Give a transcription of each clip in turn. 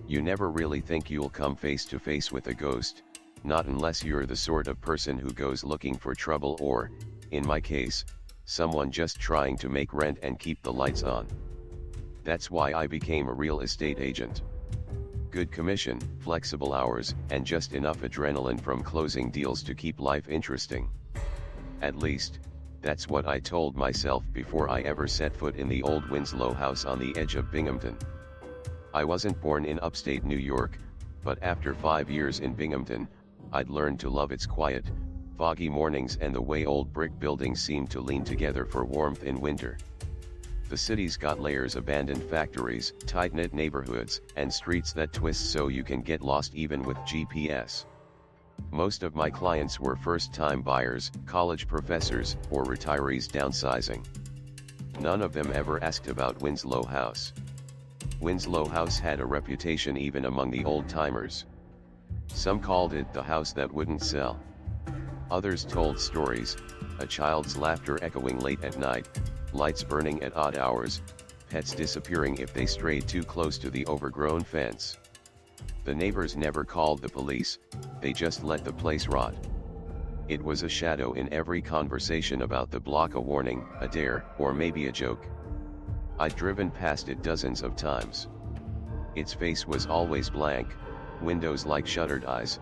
You never really think you'll come face to face with a ghost, not unless you're the sort of person who goes looking for trouble or, in my case, someone just trying to make rent and keep the lights on. That's why I became a real estate agent. Good commission, flexible hours, and just enough adrenaline from closing deals to keep life interesting. At least, that's what I told myself before I ever set foot in the old Winslow house on the edge of Binghamton. I wasn't born in upstate New York, but after 5 years in Binghamton, I'd learned to love its quiet, foggy mornings and the way old brick buildings seemed to lean together for warmth in winter. The city's got layers, abandoned factories, tight-knit neighborhoods, and streets that twist so you can get lost even with GPS. Most of my clients were first-time buyers, college professors, or retirees downsizing. None of them ever asked about Winslow House. Winslow House had a reputation even among the old-timers. Some called it the house that wouldn't sell. Others told stories, a child's laughter echoing late at night, lights burning at odd hours, pets disappearing if they strayed too close to the overgrown fence. The neighbors never called the police, they just let the place rot. It was a shadow in every conversation about the block, a warning, a dare, or maybe a joke. I'd driven past it dozens of times. Its face was always blank, windows like shuttered eyes,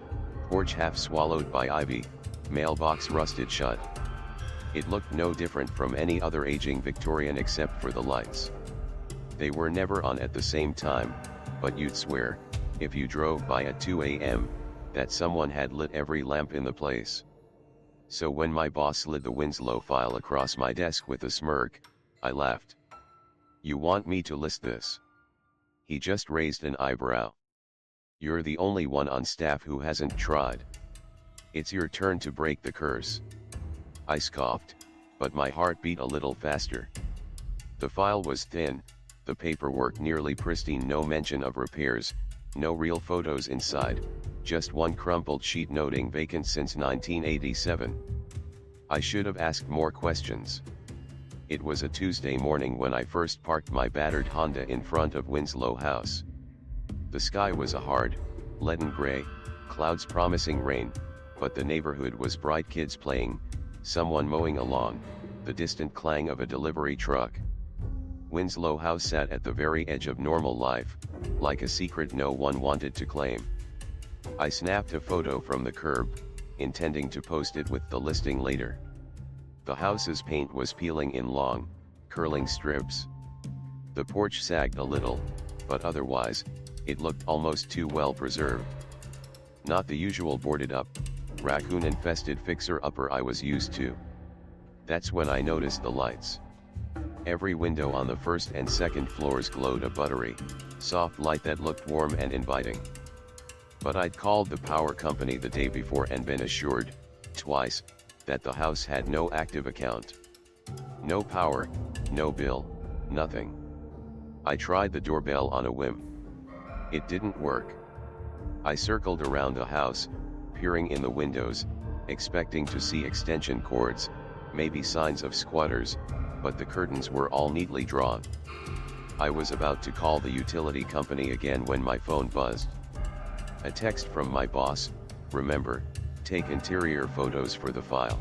porch half swallowed by ivy, mailbox rusted shut. It looked no different from any other aging Victorian except for the lights. They were never on at the same time, but you'd swear, if you drove by at 2 a.m., that someone had lit every lamp in the place. So when my boss slid the Winslow file across my desk with a smirk, I laughed. "You want me to list this?" He just raised an eyebrow. "You're the only one on staff who hasn't tried. It's your turn to break the curse." I scoffed, but my heart beat a little faster. The file was thin, the paperwork nearly pristine, no mention of repairs, no real photos inside, just one crumpled sheet noting vacant since 1987. I should have asked more questions. It was a Tuesday morning when I first parked my battered Honda in front of Winslow House. The sky was a hard, leaden gray, clouds promising rain, but the neighborhood was bright, kids playing, someone mowing a lawn, the distant clang of a delivery truck. Winslow House sat at the very edge of normal life, like a secret no one wanted to claim. I snapped a photo from the curb, intending to post it with the listing later. The house's paint was peeling in long, curling strips. The porch sagged a little, but otherwise, it looked almost too well preserved. Not the usual boarded up, raccoon-infested fixer-upper I was used to. That's when I noticed the lights. Every window on the first and second floors glowed a buttery, soft light that looked warm and inviting. But I'd called the power company the day before and been assured, twice, that the house had no active account. No power, no bill, nothing. I tried the doorbell on a whim. It didn't work. I circled around the house, peering in the windows, expecting to see extension cords, maybe signs of squatters, but the curtains were all neatly drawn. I was about to call the utility company again when my phone buzzed. A text from my boss, "Remember, take interior photos for the file."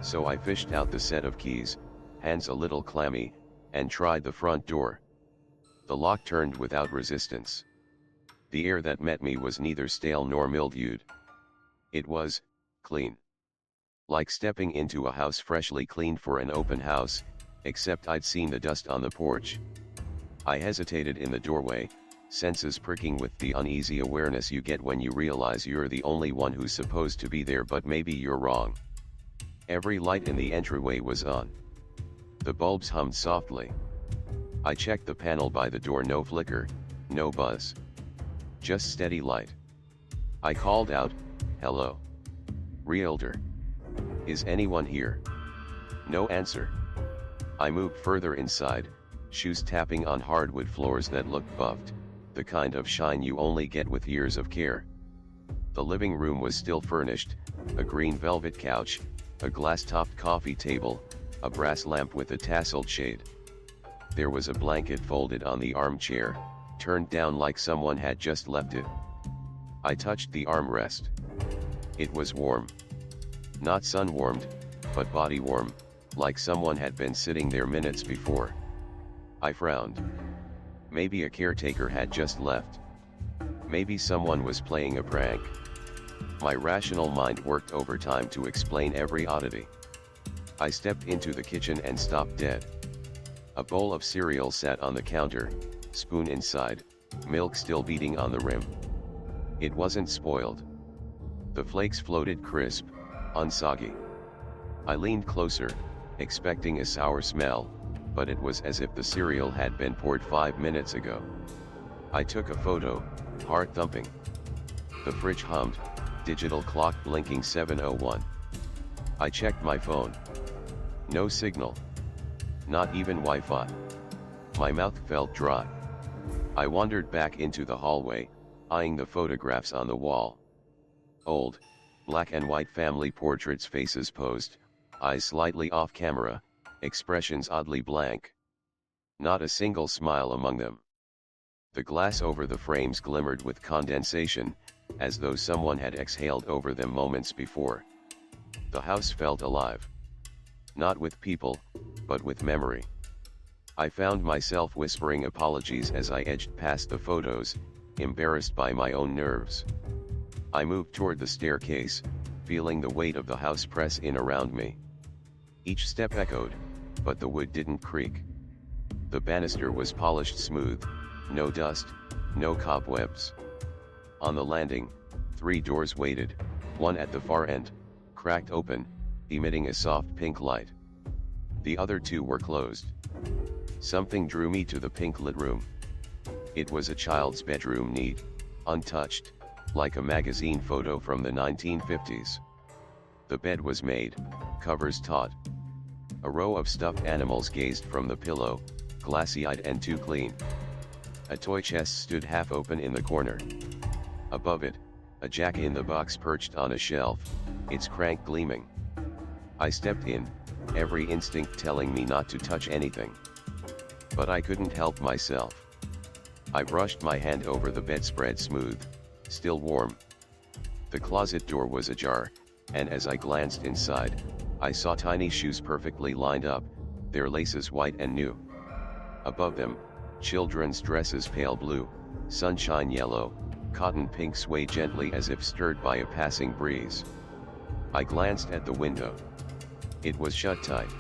So I fished out the set of keys, hands a little clammy, and tried the front door. The lock turned without resistance. The air that met me was neither stale nor mildewed. It was clean. Like stepping into a house freshly cleaned for an open house, except I'd seen the dust on the porch. I hesitated in the doorway, senses pricking with the uneasy awareness you get when you realize you're the only one who's supposed to be there, but maybe you're wrong. Every light in the entryway was on. The bulbs hummed softly. I checked the panel by the door, no flicker, no buzz. Just steady light. I called out, "Hello. Realtor. Is anyone here?" No answer. I moved further inside, shoes tapping on hardwood floors that looked buffed, the kind of shine you only get with years of care. The living room was still furnished, a green velvet couch, a glass-topped coffee table, a brass lamp with a tasseled shade. There was a blanket folded on the armchair, turned down like someone had just left it. I touched the armrest. It was warm. Not sun-warmed, but body-warm, like someone had been sitting there minutes before. I frowned. Maybe a caretaker had just left. Maybe someone was playing a prank. My rational mind worked overtime to explain every oddity. I stepped into the kitchen and stopped dead. A bowl of cereal sat on the counter, spoon inside, milk still beating on the rim. It wasn't spoiled. The flakes floated crisp, unsoggy. I leaned closer, expecting a sour smell, but it was as if the cereal had been poured 5 minutes ago. I took a photo, heart thumping. The fridge hummed, digital clock blinking 7:01. I checked my phone. No signal. Not even Wi-Fi. My mouth felt dry. I wandered back into the hallway, eyeing the photographs on the wall. Old, black and white family portraits, faces posed, eyes slightly off camera, expressions oddly blank. Not a single smile among them. The glass over the frames glimmered with condensation, as though someone had exhaled over them moments before. The house felt alive. Not with people, but with memory. I found myself whispering apologies as I edged past the photos, embarrassed by my own nerves. I moved toward the staircase, feeling the weight of the house press in around me. Each step echoed, but the wood didn't creak. The banister was polished smooth, no dust, no cobwebs. On the landing, 3 doors waited, one at the far end, cracked open, emitting a soft pink light. The other 2 were closed. Something drew me to the pink-lit room. It was a child's bedroom, neat, untouched, like a magazine photo from the 1950s. The bed was made, covers taut. A row of stuffed animals gazed from the pillow, glassy-eyed and too clean. A toy chest stood half open in the corner. Above it, a jack-in-the-box perched on a shelf, its crank gleaming. I stepped in, every instinct telling me not to touch anything. But I couldn't help myself. I brushed my hand over the bedspread, smooth, still warm. The closet door was ajar, and as I glanced inside, I saw tiny shoes perfectly lined up, their laces white and new. Above them, children's dresses, pale blue, sunshine yellow, cotton pink, sway gently as if stirred by a passing breeze. I glanced at the window. It was shut tight.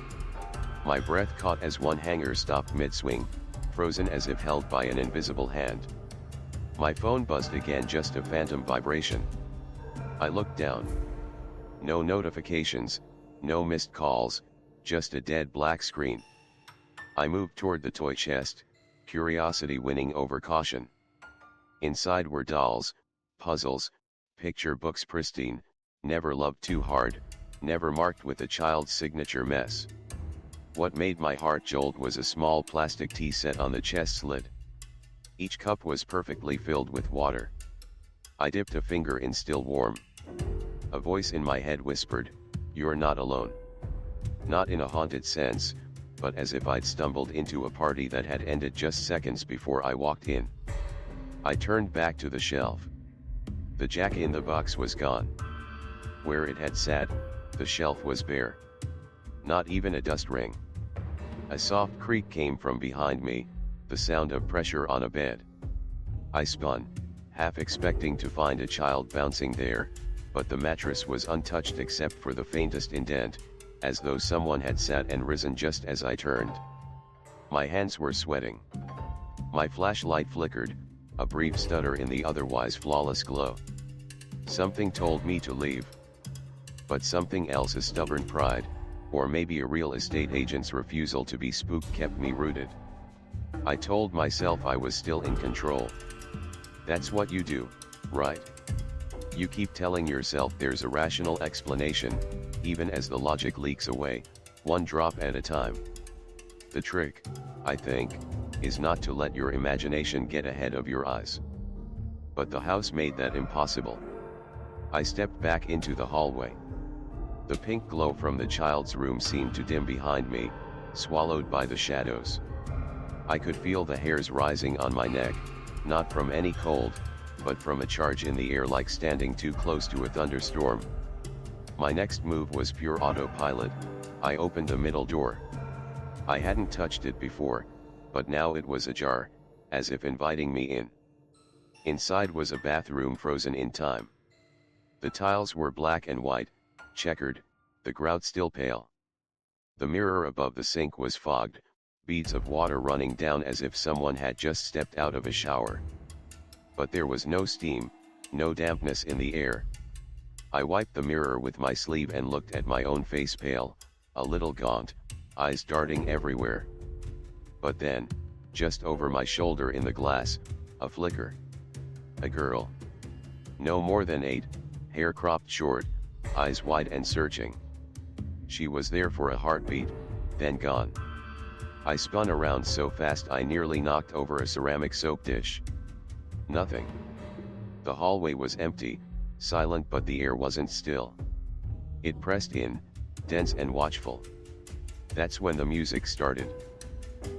My breath caught as one hanger stopped mid-swing, frozen as if held by an invisible hand. My phone buzzed again, just a phantom vibration. I looked down. No notifications, no missed calls, just a dead black screen. I moved toward the toy chest, curiosity winning over caution. Inside were dolls, puzzles, picture books, pristine, never loved too hard, never marked with a child's signature mess. What made my heart jolt was a small plastic tea set on the chest's lid. Each cup was perfectly filled with water. I dipped a finger in, still warm. A voice in my head whispered, "You're not alone." Not in a haunted sense, but as if I'd stumbled into a party that had ended just seconds before I walked in. I turned back to the shelf. The jack-in-the-box was gone. Where it had sat, the shelf was bare. Not even a dust ring. A soft creak came from behind me, the sound of pressure on a bed. I spun, half expecting to find a child bouncing there, but the mattress was untouched except for the faintest indent, as though someone had sat and risen just as I turned. My hands were sweating. My flashlight flickered, a brief stutter in the otherwise flawless glow. Something told me to leave. But something else, a stubborn pride, or maybe a real estate agent's refusal to be spooked, kept me rooted. I told myself I was still in control. That's what you do, right? You keep telling yourself there's a rational explanation, even as the logic leaks away, one drop at a time. The trick, I think, is not to let your imagination get ahead of your eyes. But the house made that impossible. I stepped back into the hallway. The pink glow from the child's room seemed to dim behind me, swallowed by the shadows. I could feel the hairs rising on my neck, not from any cold, but from a charge in the air like standing too close to a thunderstorm. My next move was pure autopilot. I opened the middle door. I hadn't touched it before, but now it was ajar, as if inviting me in. Inside was a bathroom frozen in time. The tiles were black and white, checkered, the grout still pale. The mirror above the sink was fogged, beads of water running down as if someone had just stepped out of a shower. But there was no steam, no dampness in the air. I wiped the mirror with my sleeve and looked at my own face, pale, a little gaunt, eyes darting everywhere. But then, just over my shoulder in the glass, a flicker. A girl. No more than 8, hair cropped short, eyes wide and searching. She was there for a heartbeat, then gone. I spun around so fast I nearly knocked over a ceramic soap dish. Nothing. The hallway was empty, silent, but the air wasn't still. It pressed in, dense and watchful. That's when the music started.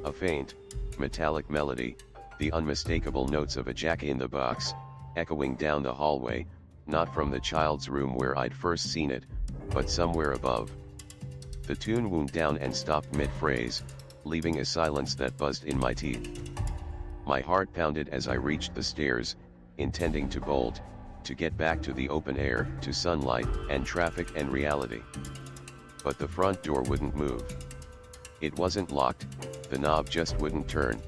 A faint, metallic melody, the unmistakable notes of a jack-in-the-box, echoing down the hallway, not from the child's room where I'd first seen it, but somewhere above. The tune wound down and stopped mid-phrase, leaving a silence that buzzed in my teeth. My heart pounded as I reached the stairs, intending to bolt, to get back to the open air, to sunlight and traffic and reality. But the front door wouldn't move. It wasn't locked, the knob just wouldn't turn.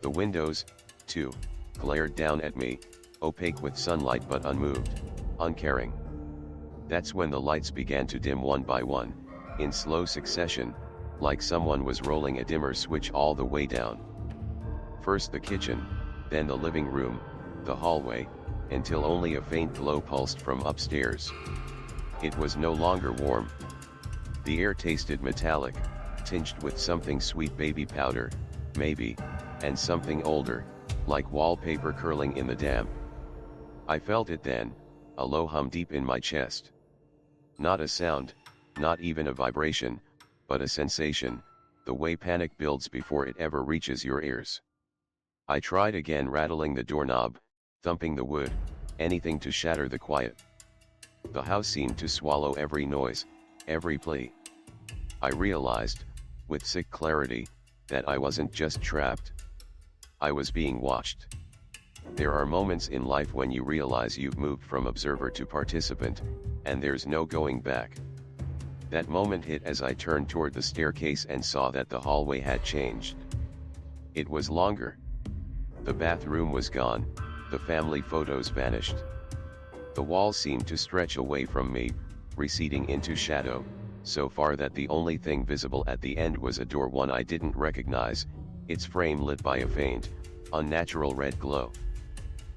The windows, too, glared down at me, opaque with sunlight but unmoved, uncaring. That's when the lights began to dim one by one, in slow succession, like someone was rolling a dimmer switch all the way down. First the kitchen, then the living room, the hallway, until only a faint glow pulsed from upstairs. It was no longer warm. The air tasted metallic, tinged with something sweet, baby powder, maybe, and something older, like wallpaper curling in the damp. I felt it then, a low hum deep in my chest. Not a sound, not even a vibration, but a sensation, the way panic builds before it ever reaches your ears. I tried again, rattling the doorknob, thumping the wood, anything to shatter the quiet. The house seemed to swallow every noise, every plea. I realized, with sick clarity, that I wasn't just trapped. I was being watched. There are moments in life when you realize you've moved from observer to participant, and there's no going back. That moment hit as I turned toward the staircase and saw that the hallway had changed. It was longer. The bathroom was gone, the family photos vanished. The walls seemed to stretch away from me, receding into shadow, so far that the only thing visible at the end was a door, one I didn't recognize, its frame lit by a faint, unnatural red glow.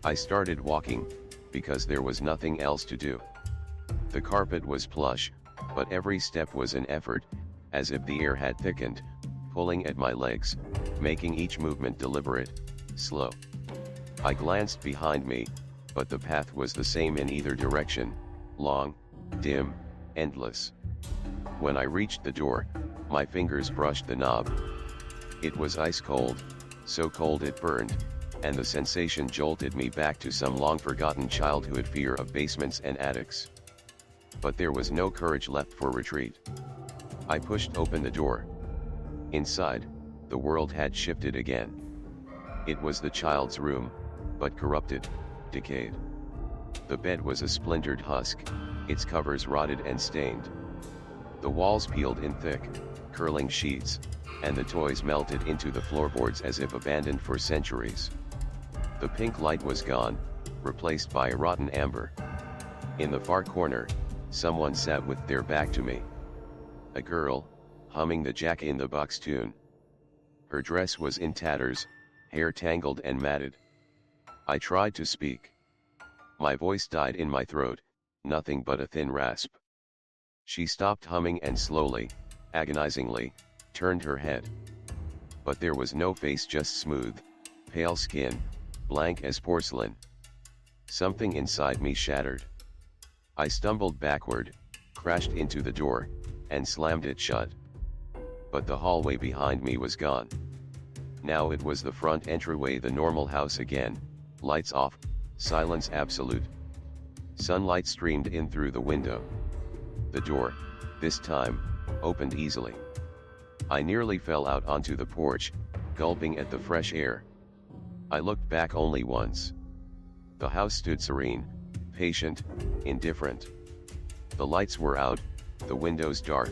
I started walking, because there was nothing else to do. The carpet was plush, but every step was an effort, as if the air had thickened, pulling at my legs, making each movement deliberate, slow. I glanced behind me, but the path was the same in either direction, long, dim, endless. When I reached the door, my fingers brushed the knob. It was ice cold, so cold it burned, and the sensation jolted me back to some long-forgotten childhood fear of basements and attics. But there was no courage left for retreat. I pushed open the door. Inside, the world had shifted again. It was the child's room, but corrupted, decayed. The bed was a splintered husk, its covers rotted and stained. The walls peeled in thick, curling sheets, and the toys melted into the floorboards as if abandoned for centuries. The pink light was gone, replaced by a rotten amber. In the far corner, someone sat with their back to me. A girl, humming the Jack-in-the-Box tune. Her dress was in tatters, hair tangled and matted. I tried to speak. My voice died in my throat, nothing but a thin rasp. She stopped humming and slowly, agonizingly, turned her head. But there was no face, just smooth, pale skin, blank as porcelain. Something inside me shattered. I stumbled backward, crashed into the door, and slammed it shut. But the hallway behind me was gone. Now it was the front entryway, the normal house again, lights off, silence absolute. Sunlight streamed in through the window. The door, this time, opened easily. I nearly fell out onto the porch, gulping at the fresh air. I looked back only once. The house stood serene, patient, indifferent. The lights were out, the windows dark.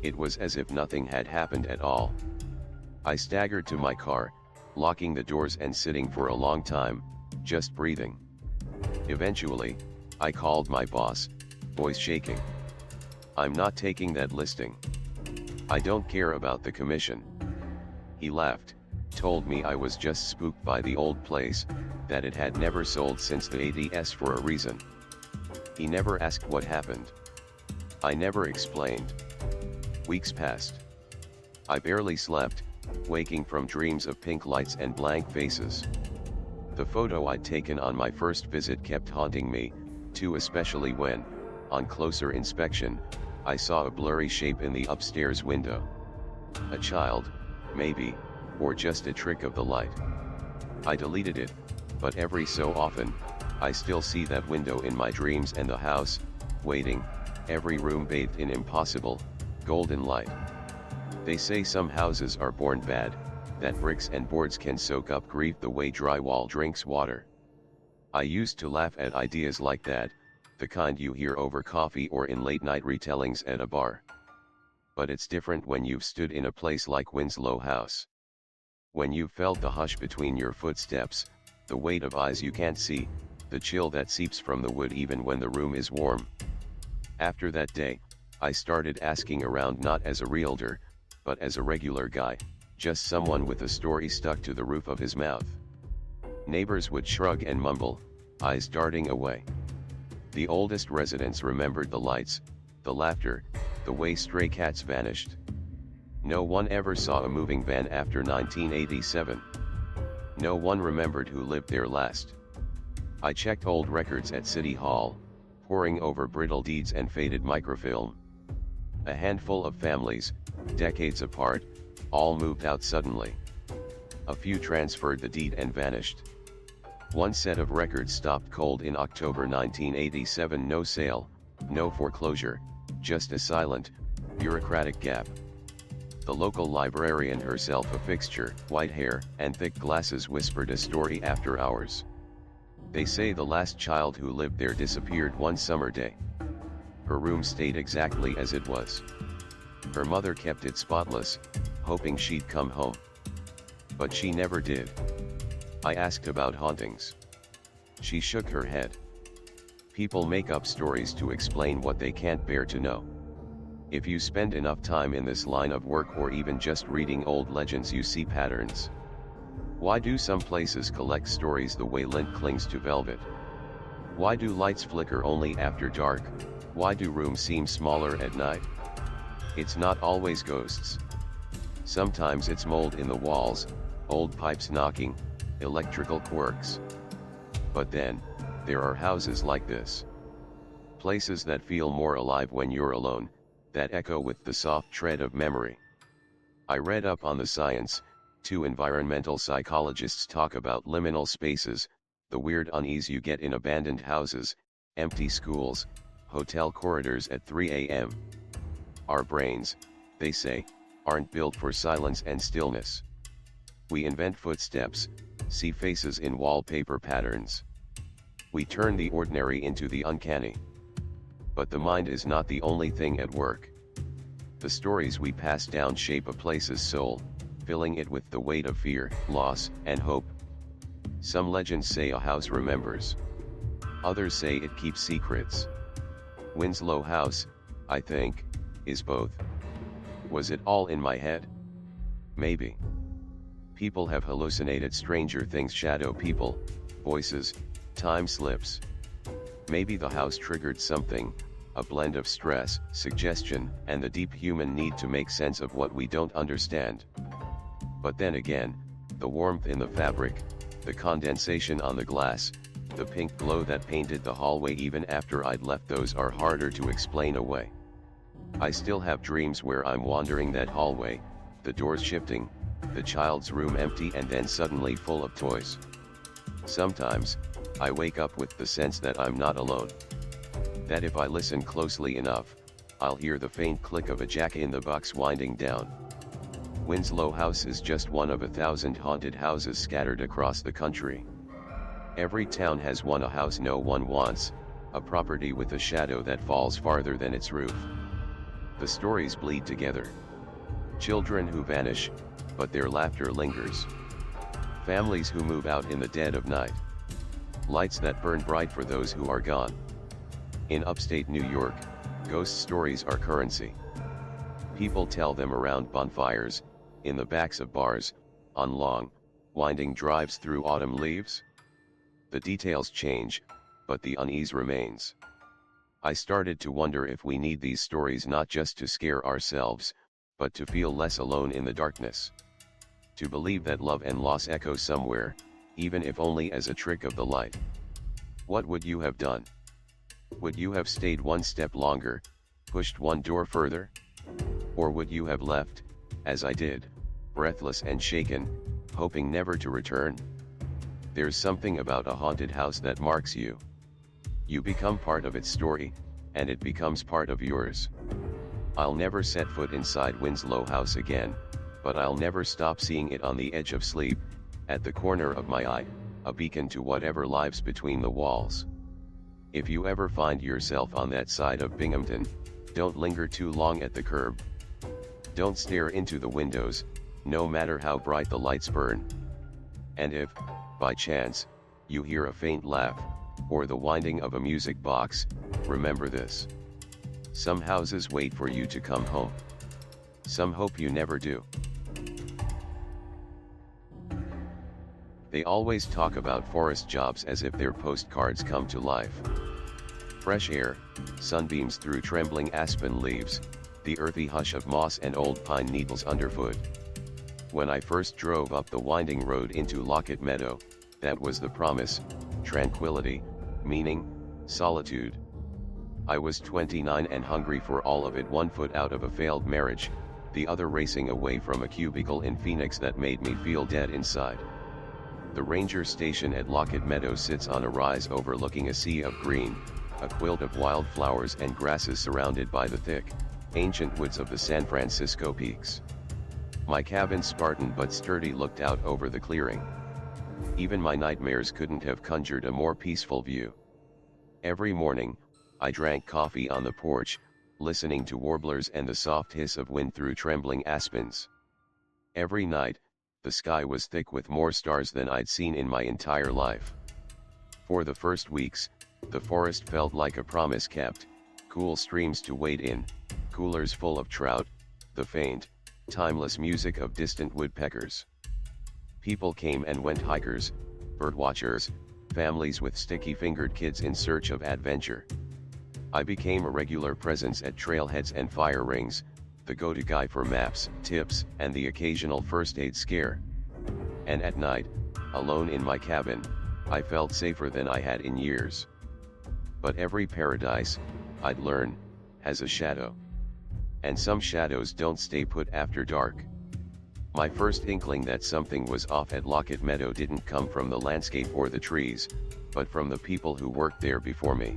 It was as if nothing had happened at all. I staggered to my car, locking the doors and sitting for a long time, just breathing. Eventually, I called my boss, voice shaking. "I'm not taking that listing. I don't care about the commission." He laughed, told me I was just spooked by the old place, that it had never sold since the 80s for a reason. He never asked what happened. I never explained. Weeks passed. I barely slept, waking from dreams of pink lights and blank faces. The photo I'd taken on my first visit kept haunting me, too, especially when, on closer inspection, I saw a blurry shape in the upstairs window. A child, maybe, or just a trick of the light. I deleted it, but every so often, I still see that window in my dreams and the house, waiting, every room bathed in impossible, golden light. They say some houses are born bad, that bricks and boards can soak up grief the way drywall drinks water. I used to laugh at ideas like that, the kind you hear over coffee or in late-night retellings at a bar. But it's different when you've stood in a place like Winslow House. When you've felt the hush between your footsteps, the weight of eyes you can't see, the chill that seeps from the wood even when the room is warm. After that day, I started asking around, not as a realtor, but as a regular guy, just someone with a story stuck to the roof of his mouth. Neighbors would shrug and mumble, eyes darting away. The oldest residents remembered the lights, the laughter, the way stray cats vanished. No one ever saw a moving van after 1987. No one remembered who lived there last. I checked old records at City Hall, poring over brittle deeds and faded microfilm. A handful of families, decades apart, all moved out suddenly. A few transferred the deed and vanished. One set of records stopped cold in October 1987. No sale, no foreclosure, just a silent, bureaucratic gap. The local librarian, herself a fixture, white hair and thick glasses, whispered a story after hours. They say the last child who lived there disappeared one summer day. Her room stayed exactly as it was. Her mother kept it spotless, hoping she'd come home. But she never did. I asked about hauntings. She shook her head. People make up stories to explain what they can't bear to know. If you spend enough time in this line of work or even just reading old legends, you see patterns. Why do some places collect stories the way lint clings to velvet? Why do lights flicker only after dark? Why do rooms seem smaller at night? It's not always ghosts. Sometimes it's mold in the walls, old pipes knocking, electrical quirks. But then, there are houses like this. Places that feel more alive when you're alone, that echo with the soft tread of memory. I read up on the science. Two environmental psychologists talk about liminal spaces, the weird unease you get in abandoned houses, empty schools, hotel corridors at 3 a.m. Our brains, they say, aren't built for silence and stillness. We invent footsteps, see faces in wallpaper patterns. We turn the ordinary into the uncanny. But the mind is not the only thing at work. The stories we pass down shape a place's soul, filling it with the weight of fear, loss, and hope. Some legends say a house remembers. Others say it keeps secrets. Winslow House, I think, is both. Was it all in my head? Maybe. People have hallucinated stranger things: shadow people, voices, time slips. Maybe the house triggered something, a blend of stress, suggestion, and the deep human need to make sense of what we don't understand. But then again, the warmth in the fabric, the condensation on the glass, the pink glow that painted the hallway even after I'd left, those are harder to explain away. I still have dreams where I'm wandering that hallway, the doors shifting, the child's room empty and then suddenly full of toys. Sometimes, I wake up with the sense that I'm not alone. That if I listen closely enough, I'll hear the faint click of a jack-in-the-box winding down. Winslow House is just one of 1,000 haunted houses scattered across the country. Every town has one, a house no one wants, a property with a shadow that falls farther than its roof. The stories bleed together. Children who vanish, but their laughter lingers. Families who move out in the dead of night. Lights that burn bright for those who are gone. In upstate New York, ghost stories are currency. People tell them around bonfires, in the backs of bars, on long, winding drives through autumn leaves. The details change, but the unease remains. I started to wonder if we need these stories not just to scare ourselves, but to feel less alone in the darkness. To believe that love and loss echo somewhere, even if only as a trick of the light. What would you have done? Would you have stayed one step longer, pushed one door further? Or would you have left, as I did, breathless and shaken, hoping never to return? There's something about a haunted house that marks you. You become part of its story, and it becomes part of yours. I'll never set foot inside Winslow House again, but I'll never stop seeing it on the edge of sleep, at the corner of my eye, a beacon to whatever lies between the walls. If you ever find yourself on that side of Binghamton, don't linger too long at the curb. Don't stare into the windows, no matter how bright the lights burn. And if, by chance, you hear a faint laugh, or the winding of a music box, remember this. Some houses wait for you to come home. Some hope you never do. They always talk about forest jobs as if their postcards come to life. Fresh air, sunbeams through trembling aspen leaves, the earthy hush of moss and old pine needles underfoot. When I first drove up the winding road into Lockett Meadow, that was the promise: tranquility, meaning, solitude. I was 29 and hungry for all of it, one foot out of a failed marriage, the other racing away from a cubicle in Phoenix that made me feel dead inside. The ranger station at Lockett Meadow sits on a rise overlooking a sea of green, a quilt of wildflowers and grasses surrounded by the thick, ancient woods of the San Francisco peaks. My cabin, Spartan but sturdy, looked out over the clearing. Even my nightmares couldn't have conjured a more peaceful view. Every morning, I drank coffee on the porch, listening to warblers and the soft hiss of wind through trembling aspens. Every night, the sky was thick with more stars than I'd seen in my entire life. For the first weeks, the forest felt like a promise kept: cool streams to wade in, coolers full of trout, the faint, timeless music of distant woodpeckers. People came and went: hikers, birdwatchers, families with sticky-fingered kids in search of adventure. I became a regular presence at trailheads and fire rings, the go-to guy for maps, tips, and the occasional first aid scare. And at night, alone in my cabin, I felt safer than I had in years. But every paradise, I'd learn, has a shadow. And some shadows don't stay put after dark. My first inkling that something was off at Lockett Meadow didn't come from the landscape or the trees, but from the people who worked there before me.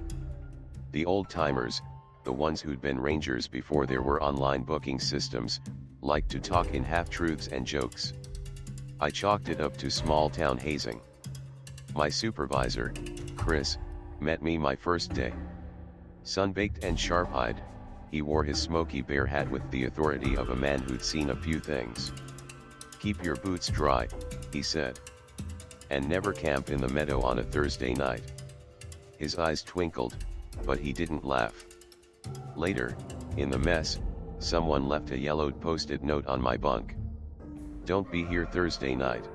The old-timers, the ones who'd been rangers before there were online booking systems, liked to talk in half-truths and jokes. I chalked it up to small-town hazing. My supervisor, Chris, met me my first day. Sun-baked and sharp-eyed, he wore his smoky bear hat with the authority of a man who'd seen a few things. "Keep your boots dry," he said. "And never camp in the meadow on a Thursday night." His eyes twinkled, but he didn't laugh. Later, in the mess, someone left a yellowed post-it note on my bunk. "Don't be here Thursday night."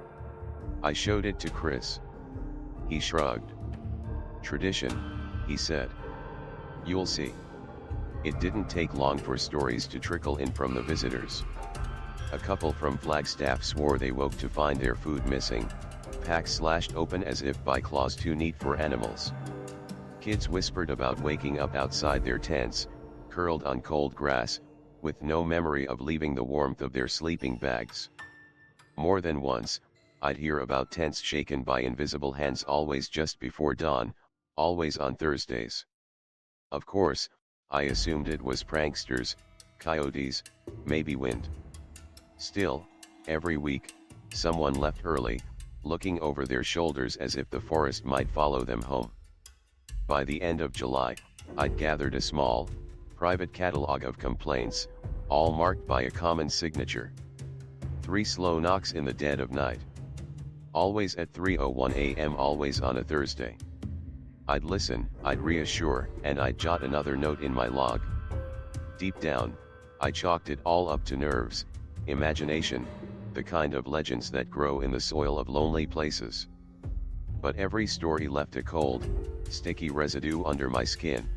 I showed it to Chris. He shrugged. "Tradition," he said. "You'll see." It didn't take long for stories to trickle in from the visitors. A couple from Flagstaff swore they woke to find their food missing, packs slashed open as if by claws too neat for animals. Kids whispered about waking up outside their tents, curled on cold grass, with no memory of leaving the warmth of their sleeping bags. More than once, I'd hear about tents shaken by invisible hands always just before dawn, always on Thursdays. Of course, I assumed it was pranksters, coyotes, maybe wind. Still, every week, someone left early, looking over their shoulders as if the forest might follow them home. By the end of July, I'd gathered a small, private catalog of complaints, all marked by a common signature. 3 slow knocks in the dead of night. Always at 3:01 a.m. always on a Thursday. I'd listen, I'd reassure, and I'd jot another note in my log. Deep down, I chalked it all up to nerves, imagination, the kind of legends that grow in the soil of lonely places. But every story left a cold, sticky residue under my skin.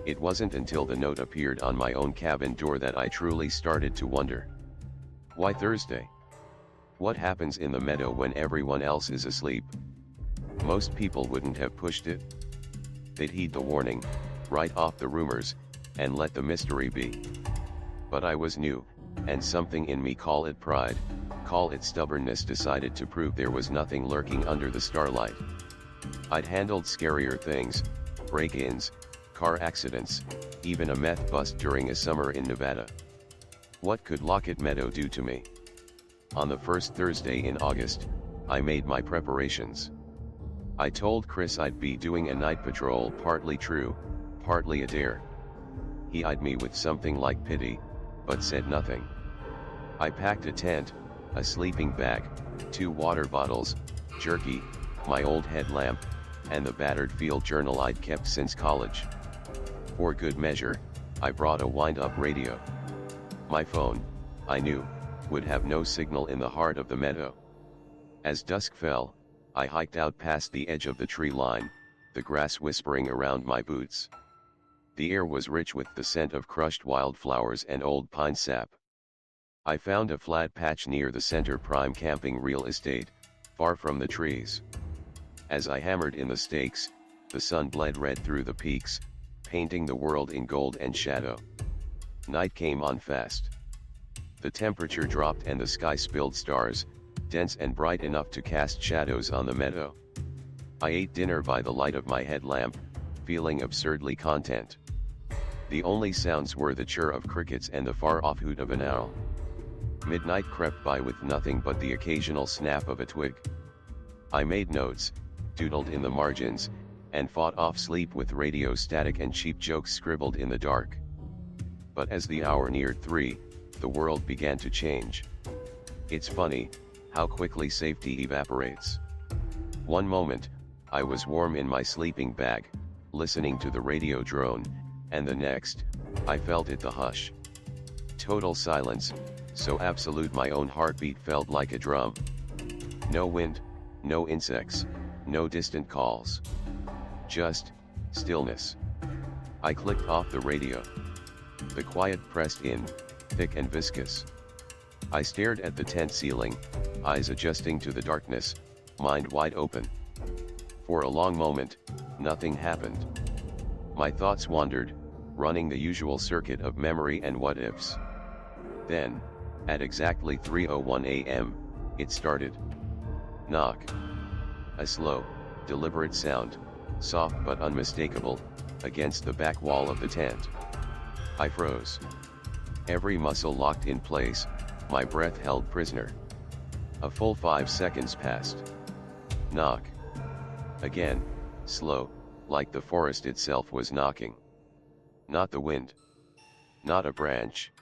It wasn't until the note appeared on my own cabin door that I truly started to wonder. Why Thursday? What happens in the meadow when everyone else is asleep? Most people wouldn't have pushed it. They'd heed the warning, write off the rumors, and let the mystery be. But I was new, and something in me, call it pride, call it stubbornness, decided to prove there was nothing lurking under the starlight. I'd handled scarier things, break-ins, car accidents, even a meth bust during a summer in Nevada. What could Lockett Meadow do to me? On the first Thursday in August, I made my preparations. I told Chris I'd be doing a night patrol, partly true, partly a dare. He eyed me with something like pity, but said nothing. I packed a tent, a sleeping bag, 2 water bottles, jerky, my old headlamp, and the battered field journal I'd kept since college. For good measure, I brought a wind-up radio. My phone, I knew, would have no signal in the heart of the meadow. As dusk fell, I hiked out past the edge of the tree line, the grass whispering around my boots. The air was rich with the scent of crushed wildflowers and old pine sap. I found a flat patch near the center prime camping real estate, far from the trees. As I hammered in the stakes, the sun bled red through the peaks, painting the world in gold and shadow. Night came on fast. The temperature dropped and the sky spilled stars, dense and bright enough to cast shadows on the meadow. I ate dinner by the light of my headlamp, feeling absurdly content. The only sounds were the chirr of crickets and the far-off hoot of an owl. Midnight crept by with nothing but the occasional snap of a twig. I made notes, doodled in the margins, and fought off sleep with radio static and cheap jokes scribbled in the dark. But as the hour neared 3, the world began to change. It's funny, how quickly safety evaporates. One moment, I was warm in my sleeping bag, listening to the radio drone, and the next, I felt it, the hush. Total silence, so absolute my own heartbeat felt like a drum. No wind, no insects, no distant calls. Just stillness. I clicked off the radio. The quiet pressed in, thick and viscous. I stared at the tent ceiling, eyes adjusting to the darkness, mind wide open. For a long moment, nothing happened. My thoughts wandered, running the usual circuit of memory and what-ifs. Then, at exactly 3:01 a.m., it started. Knock. A slow, deliberate sound, soft but unmistakable, against the back wall of the tent. I froze. Every muscle locked in place, my breath held prisoner. A full 5 seconds passed. Knock. Again, slow, like the forest itself was knocking. Not the wind. Not a branch.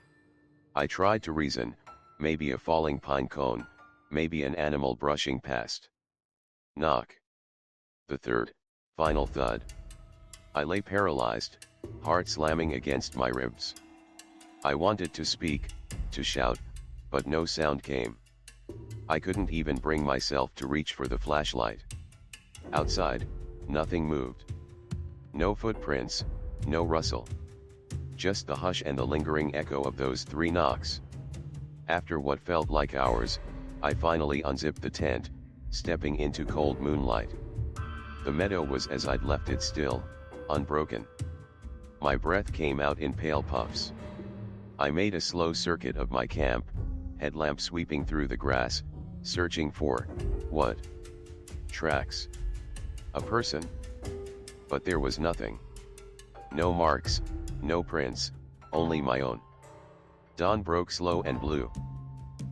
I tried to reason, maybe a falling pine cone, maybe an animal brushing past. Knock. The third, final thud. I lay paralyzed, heart slamming against my ribs. I wanted to speak, to shout, but no sound came. I couldn't even bring myself to reach for the flashlight. Outside, nothing moved. No footprints, no rustle. Just the hush and the lingering echo of those 3 knocks. After what felt like hours, I finally unzipped the tent, stepping into cold moonlight. The meadow was as I'd left it, still, unbroken. My breath came out in pale puffs. I made a slow circuit of my camp, headlamp sweeping through the grass, searching for, what? Tracks. A person? But there was nothing. No marks, no prints, only my own. Dawn broke slow and blue.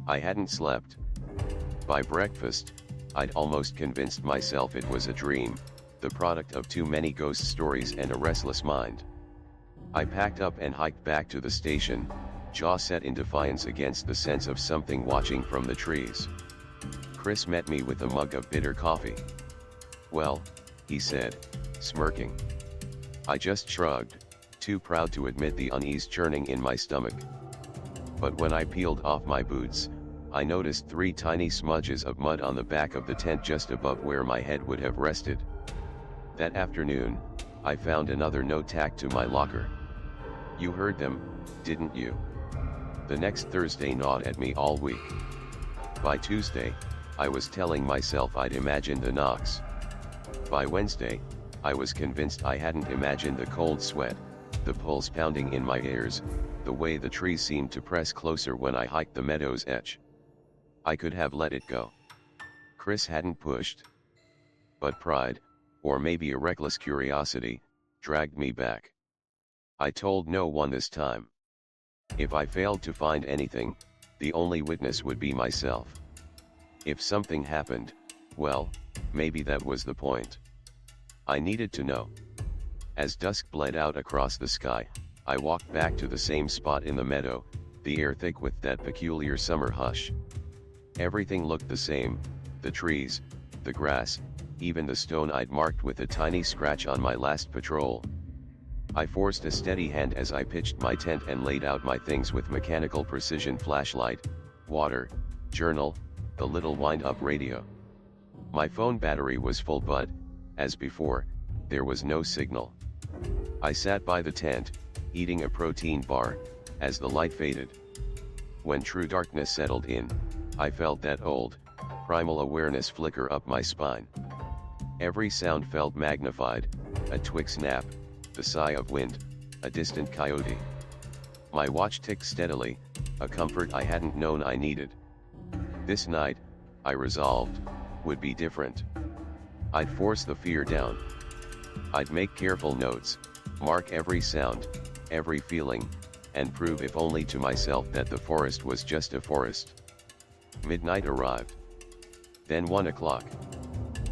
I hadn't slept. By breakfast, I'd almost convinced myself it was a dream, the product of too many ghost stories and a restless mind. I packed up and hiked back to the station, jaw set in defiance against the sense of something watching from the trees. Chris met me with a mug of bitter coffee. "Well," he said, smirking. I just shrugged, too proud to admit the unease churning in my stomach. But when I peeled off my boots, I noticed 3 tiny smudges of mud on the back of the tent just above where my head would have rested. That afternoon, I found another note tacked to my locker. "You heard them, didn't you?" The next Thursday gnawed at me all week. By Tuesday, I was telling myself I'd imagined the knocks. By Wednesday, I was convinced I hadn't imagined the cold sweat, the pulse pounding in my ears, the way the trees seemed to press closer when I hiked the meadow's edge. I could have let it go. Chris hadn't pushed. But pride, or maybe a reckless curiosity, dragged me back. I told no one this time. If I failed to find anything, the only witness would be myself. If something happened, well, maybe that was the point. I needed to know. As dusk bled out across the sky, I walked back to the same spot in the meadow, the air thick with that peculiar summer hush. Everything looked the same, the trees, the grass, even the stone I'd marked with a tiny scratch on my last patrol. I forced a steady hand as I pitched my tent and laid out my things with mechanical precision: flashlight, water, journal, the little wind-up radio. My phone battery was full but, as before, there was no signal. I sat by the tent, eating a protein bar, as the light faded. When true darkness settled in, I felt that old, primal awareness flicker up my spine. Every sound felt magnified: a twig snap, the sigh of wind, a distant coyote. My watch ticked steadily, a comfort I hadn't known I needed. This night, I resolved, would be different. I'd force the fear down. I'd make careful notes, mark every sound, every feeling, and prove if only to myself that the forest was just a forest. Midnight arrived. Then 1 o'clock.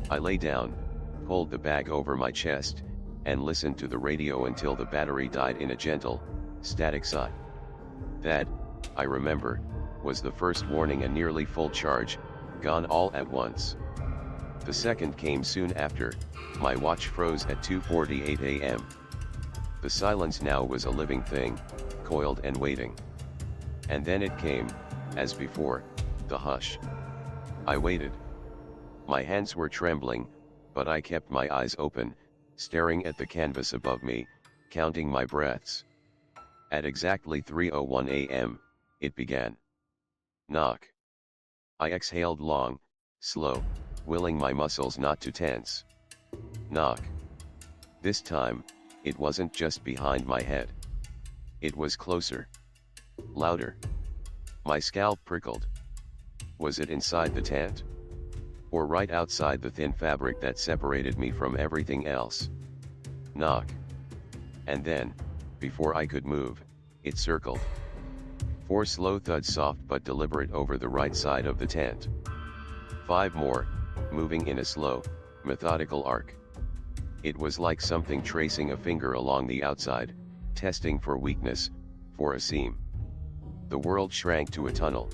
I lay down, pulled the bag over my chest, and listened to the radio until the battery died in a gentle, static sigh. That, I remember, was the first warning: a nearly full charge, gone all at once. The second came soon after. My watch froze at 2:48 a.m. The silence now was a living thing, coiled and waiting. And then it came, as before, the hush. I waited. My hands were trembling, but I kept my eyes open, staring at the canvas above me, counting my breaths. At exactly 3:01 a.m., it began. Knock. I exhaled long, slow, willing my muscles not to tense. Knock. This time, it wasn't just behind my head. It was closer. Louder. My scalp prickled. Was it inside the tent? Or right outside the thin fabric that separated me from everything else? Knock. And then, before I could move, it circled. 4 slow thuds, soft but deliberate, over the right side of the tent. 5 more, moving in a slow, methodical arc. It was like something tracing a finger along the outside, testing for weakness, for a seam. The world shrank to a tunnel.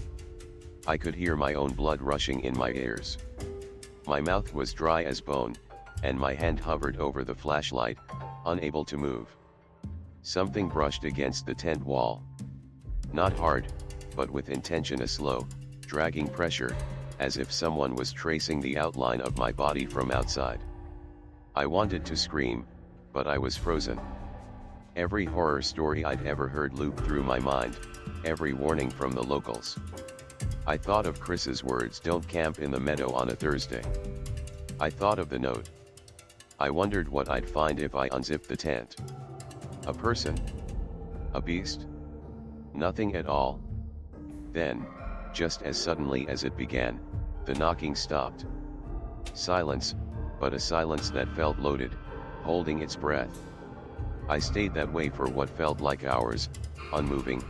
I could hear my own blood rushing in my ears. My mouth was dry as bone, and my hand hovered over the flashlight, unable to move. Something brushed against the tent wall. Not hard, but with intention, a slow, dragging pressure, as if someone was tracing the outline of my body from outside. I wanted to scream, but I was frozen. Every horror story I'd ever heard looped through my mind, every warning from the locals. I thought of Chris's words: "Don't camp in the meadow on a Thursday." I thought of the note. I wondered what I'd find if I unzipped the tent. A person? A beast? Nothing at all. Then, Just as suddenly as it began, the knocking stopped. Silence, but a silence that felt loaded, holding its breath. I stayed that way for what felt like hours, unmoving,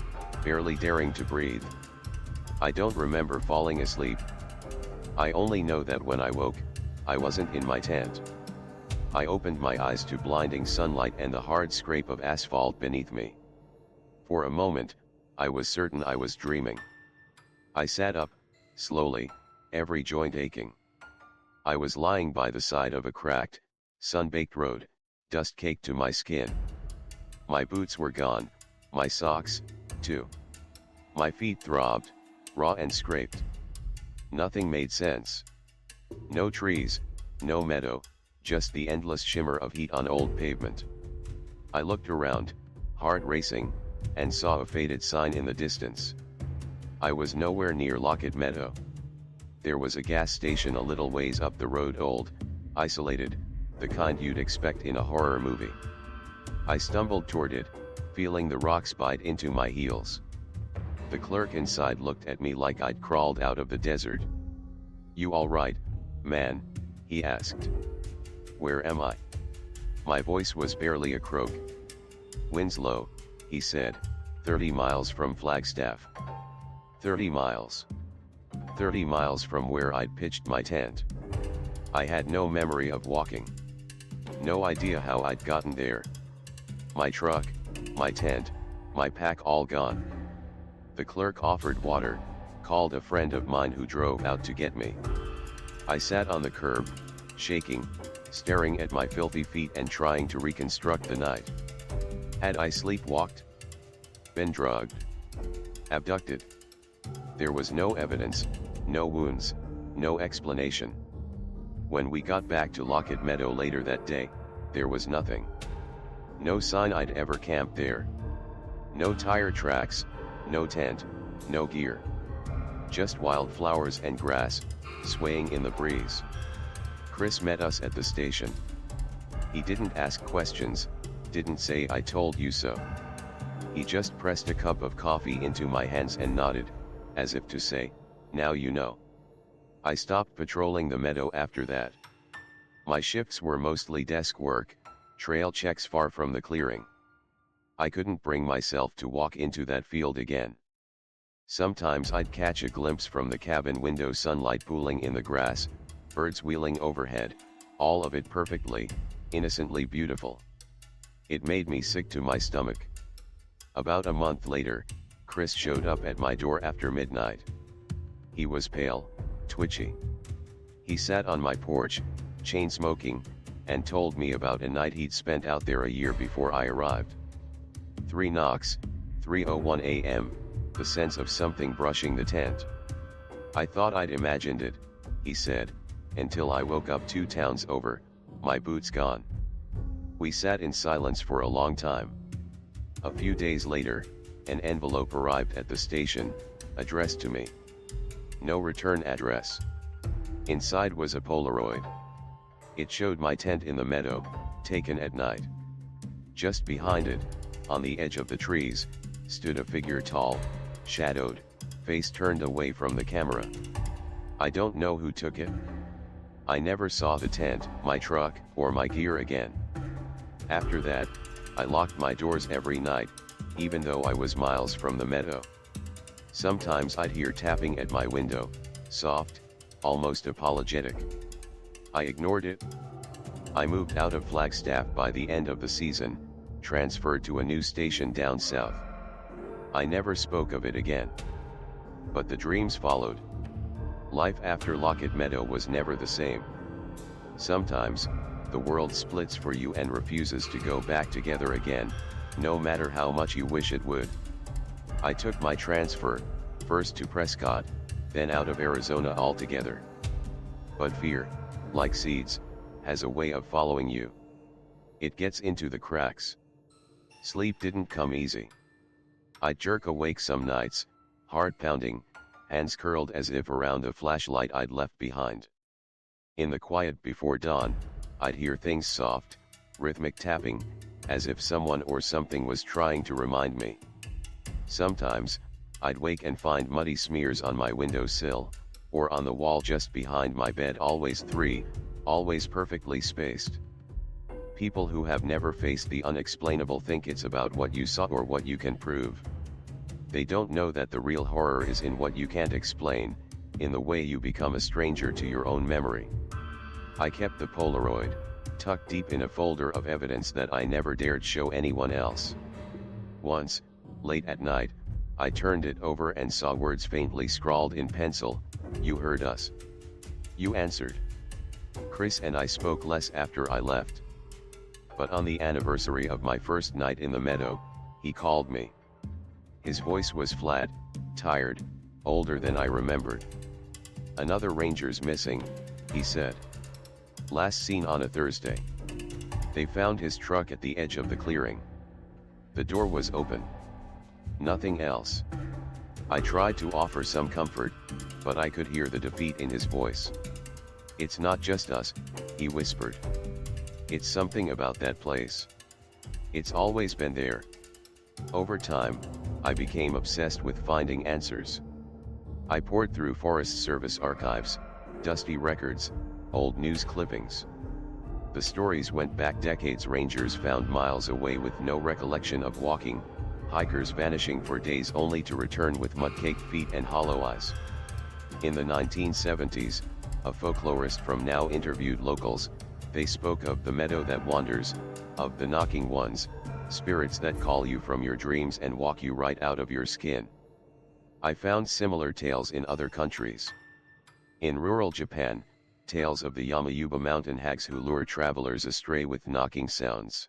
barely daring to breathe. I don't remember falling asleep. I only know that when I woke, I wasn't in my tent. I opened my eyes to blinding sunlight and the hard scrape of asphalt beneath me. For a moment, I was certain I was dreaming. I sat up, slowly, every joint aching. I was lying by the side of a cracked, sun-baked road, dust caked to my skin. My boots were gone, my socks, too. My feet throbbed, raw and scraped. Nothing made sense. No trees, no meadow, just the endless shimmer of heat on old pavement. I looked around, heart racing, and saw a faded sign in the distance. I was nowhere near Lockett Meadow. There was a gas station a little ways up the road, old, isolated, the kind you'd expect in a horror movie. I stumbled toward it, feeling the rocks bite into my heels. The clerk inside looked at me like I'd crawled out of the desert. "You all right, man?" he asked. "Where am I?" My voice was barely a croak. "Winslow," he said, 30 miles from Flagstaff. 30 miles. 30 miles from where I'd pitched my tent. I had no memory of walking. No idea how I'd gotten there. My truck, my tent, my pack all gone. The clerk offered water, called a friend of mine who drove out to get me. I sat on the curb, shaking, staring at my filthy feet and trying to reconstruct the night. Had I sleepwalked? Been drugged? Abducted? There was no evidence, no wounds, no explanation. When we got back to Lockett Meadow later that day, there was nothing. No sign I'd ever camped there. No tire tracks, no tent, no gear. Just wildflowers and grass, swaying in the breeze. Chris met us at the station. He didn't ask questions, didn't say "I told you so." He just pressed a cup of coffee into my hands and nodded, as if to say, "Now you know." I stopped patrolling the meadow after that. My shifts were mostly desk work, trail checks far from the clearing. I couldn't bring myself to walk into that field again. Sometimes I'd catch a glimpse from the cabin window, sunlight pooling in the grass, birds wheeling overhead, all of it perfectly, innocently beautiful. It made me sick to my stomach. About a month later, Chris showed up at my door after midnight. He was pale, twitchy. He sat on my porch, chain smoking, and told me about a night he'd spent out there a year before I arrived. 3 knocks, 3:01 a.m., the sense of something brushing the tent. I thought I'd imagined it, he said, until I woke up 2 towns over, my boots gone. We sat in silence for a long time. A few days later, an envelope arrived at the station, addressed to me. No return address. Inside was a Polaroid. It showed my tent in the meadow, taken at night. Just behind it, on the edge of the trees, stood a figure, tall, shadowed, face turned away from the camera. I don't know who took it. I never saw the tent, my truck, or my gear again. After that, I locked my doors every night, even though I was miles from the meadow. Sometimes I'd hear tapping at my window, soft, almost apologetic. I ignored it. I moved out of Flagstaff by the end of the season, transferred to a new station down south. I never spoke of it again. But the dreams followed. Life after Lockett Meadow was never the same. Sometimes, the world splits for you and refuses to go back together again, no matter how much you wish it would. I took my transfer, first to Prescott, then out of Arizona altogether. But fear, like seeds, has a way of following you. It gets into the cracks. Sleep didn't come easy. I'd jerk awake some nights, heart pounding, hands curled as if around a flashlight I'd left behind. In the quiet before dawn, I'd hear things soft, rhythmic tapping, as if someone or something was trying to remind me. Sometimes, I'd wake and find muddy smears on my windowsill, or on the wall just behind my bed, always three, always perfectly spaced. People who have never faced the unexplainable think it's about what you saw or what you can prove. They don't know that the real horror is in what you can't explain, in the way you become a stranger to your own memory. I kept the Polaroid, tucked deep in a folder of evidence that I never dared show anyone else. Once, late at night, I turned it over and saw words faintly scrawled in pencil, "You heard us." You answered. Chris and I spoke less after I left. But on the anniversary of my first night in the meadow, he called me. His voice was flat, tired, older than I remembered. "Another ranger's missing," he said. "Last seen on a Thursday. They found his truck at the edge of the clearing. The door was open. Nothing else." I tried to offer some comfort, but I could hear the defeat in his voice. "It's not just us," he whispered. "It's something about that place. It's always been there." Over time, I became obsessed with finding answers. I poured through Forest Service archives, dusty records, old news clippings. The stories went back decades. Rangers found miles away with no recollection of walking, hikers vanishing for days only to return with mud-caked feet and hollow eyes. In the 1970s, a folklorist from Now interviewed locals. They spoke of the meadow that wanders, of the knocking ones, spirits that call you from your dreams and walk you right out of your skin. I found similar tales in other countries. In rural Japan, tales of the Yamayuba mountain hags who lure travelers astray with knocking sounds.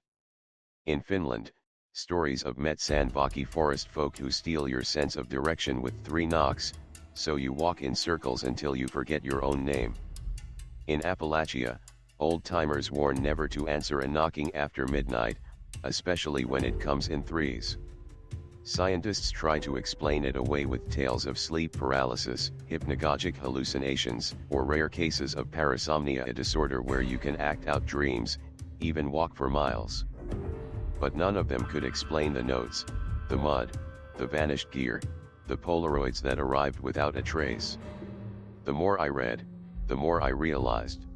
In Finland, stories of Metsänbaki forest folk who steal your sense of direction with 3 knocks, so you walk in circles until you forget your own name. In Appalachia, old-timers warn never to answer a knocking after midnight, especially when it comes in threes. Scientists try to explain it away with tales of sleep paralysis, hypnagogic hallucinations, or rare cases of parasomnia, a disorder where you can act out dreams, even walk for miles. But none of them could explain the notes, the mud, the vanished gear, the Polaroids that arrived without a trace. The more I read, the more I realized.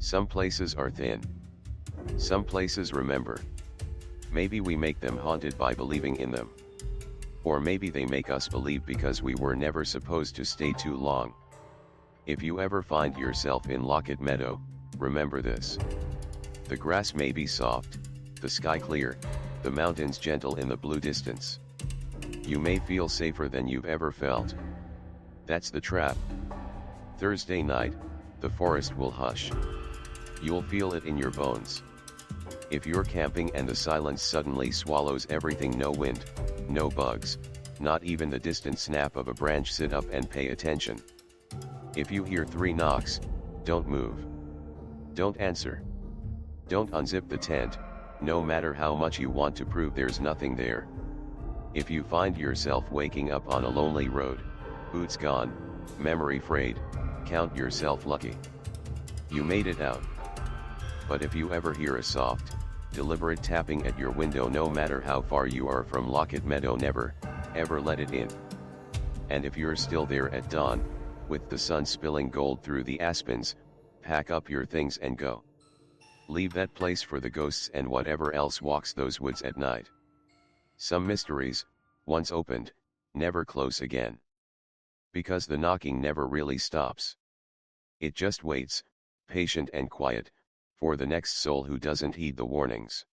Some places are thin. Some places remember. Maybe we make them haunted by believing in them. Or maybe they make us believe because we were never supposed to stay too long. If you ever find yourself in Lockett Meadow, remember this. The grass may be soft, the sky clear, the mountains gentle in the blue distance. You may feel safer than you've ever felt. That's the trap. Thursday night, the forest will hush. You'll feel it in your bones. If you're camping and the silence suddenly swallows everything, no wind, no bugs, not even the distant snap of a branch, sit up and pay attention. If you hear 3 knocks, don't move. Don't answer. Don't unzip the tent, no matter how much you want to prove there's nothing there. If you find yourself waking up on a lonely road, boots gone, memory frayed, count yourself lucky. You made it out. But if you ever hear a soft, deliberate tapping at your window, no matter how far you are from Lockett Meadow, never, ever let it in. And if you're still there at dawn, with the sun spilling gold through the aspens, pack up your things and go. Leave that place for the ghosts and whatever else walks those woods at night. Some mysteries, once opened, never close again. Because the knocking never really stops. It just waits, patient and quiet, for the next soul who doesn't heed the warnings.